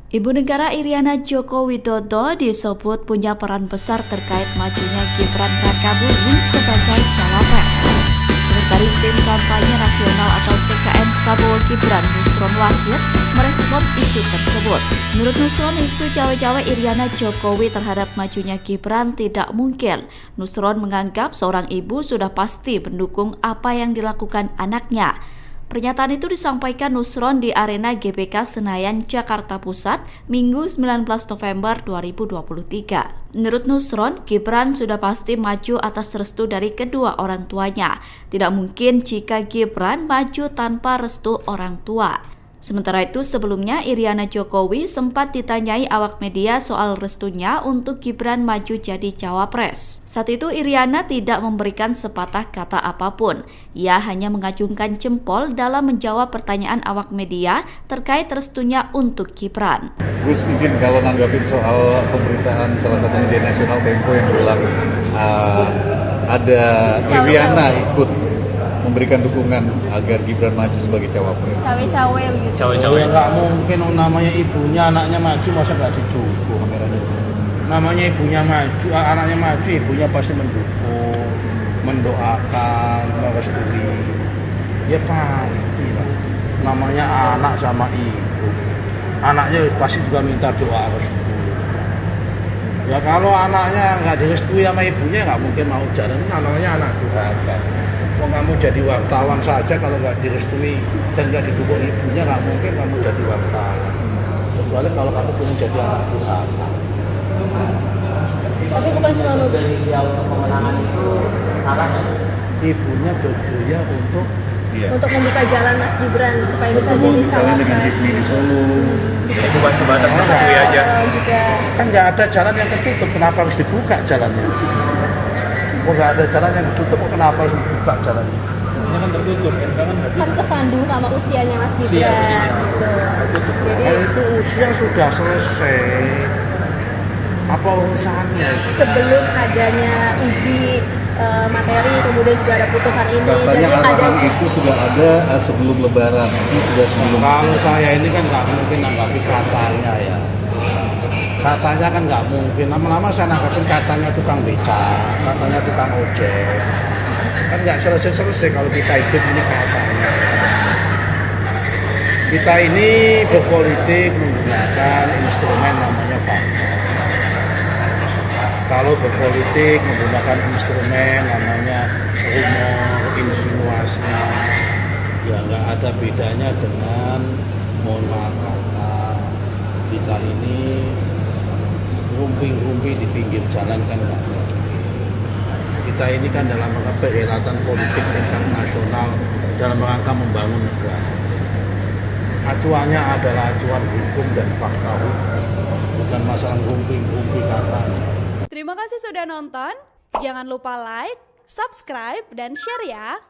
Ibu Negara Iriana Joko Widodo disebut punya peran besar terkait majunya Gibran Rakabuming sebagai cawapres. Sekretaris Tim Kampanye Nasional atau TKN Prabowo Gibran, Nusron Wahid, merespon isu tersebut. Menurut Nusron, isu cawe-cawe Iriana Jokowi terhadap majunya Gibran tidak mungkin. Nusron menganggap seorang ibu sudah pasti mendukung apa yang dilakukan anaknya. Pernyataan itu disampaikan Nusron di Arena GBK Senayan, Jakarta Pusat, Minggu 19 November 2023. Menurut Nusron, Gibran sudah pasti maju atas restu dari kedua orang tuanya. Tidak mungkin jika Gibran maju tanpa restu orang tua. Sementara itu, sebelumnya Iriana Jokowi sempat ditanyai awak media soal restunya untuk Gibran maju jadi cawapres. Saat itu Iriana tidak memberikan sepatah kata apapun. Ia hanya mengacungkan jempol dalam menjawab pertanyaan awak media terkait restunya untuk Gibran. Gus, izin kalau nanggapin soal pemberitaan salah satu media nasional Tempo yang bilang ada Iriana ikut memberikan dukungan agar Gibran maju sebagai cawapres. Cawe-cawe begitu. Cawe-cawe nggak mungkin, namanya ibunya anaknya maju masa nggak didukung. Namanya ibunya maju, anaknya maju, ibunya pasti mendukung, mendoakan, merestui. Ya pasti lah. Namanya anak sama ibu, anaknya pasti juga minta doa restu. Ya kalau anaknya nggak direstui sama ibunya nggak mungkin mau jalan. Namanya anak durhaka. Kalau kamu jadi wartawan saja kalau nggak direstui dan nggak didukung ibunya nggak mungkin kamu jadi wartawan. Kecuali kalau kamu pengen jadi anak durhaka. Tapi bukan cuma dari awal pemenangan itu salah. Ibunya berjaya untuk membuka jalan Mas Gibran supaya bisa jadi misalnya dengan cawapres. Hifni di Solo. Bukan sebatas merestui aja. Juga kan nggak ada jalan yang tertutup, kenapa harus dibuka jalannya? Oh, nggak ada jalan yang tertutup, kenapa harus dibuka jalannya? Ini kan tertutup, kan kesandung sama usianya Mas Gibran. Gitu. Kalau itu usia sudah selesai, apa urusannya? Sebelum adanya uji materi, kemudian juga ada putusan ini. Katanya arahan itu sudah ada sebelum Lebaran, itu sudah sebelum. Kalau saya ini kan nggak mungkin nanggapi katanya ya. Katanya kan nggak mungkin. Lama-lama saya nanggapin katanya tukang beca, katanya tukang ojek. Kan nggak selesai-selesai kalau kita hidup ini katanya. Kita ini berpolitik menggunakan instrumen namanya fakta. Kalau berpolitik menggunakan instrumen namanya rumor, insinuasi, ya nggak ada bedanya dengan mohon maaf kata kita ini rumpi-rumpi di pinggir jalan kan nggak mungkin. Kita ini kan dalam rangka perhelatan politik tingkat nasional dalam rangka membangun negara. Acuannya adalah acuan hukum dan fakta hukum, bukan masalah rumpi-rumpi katanya. Terima kasih sudah nonton. Jangan lupa like, subscribe, dan share ya.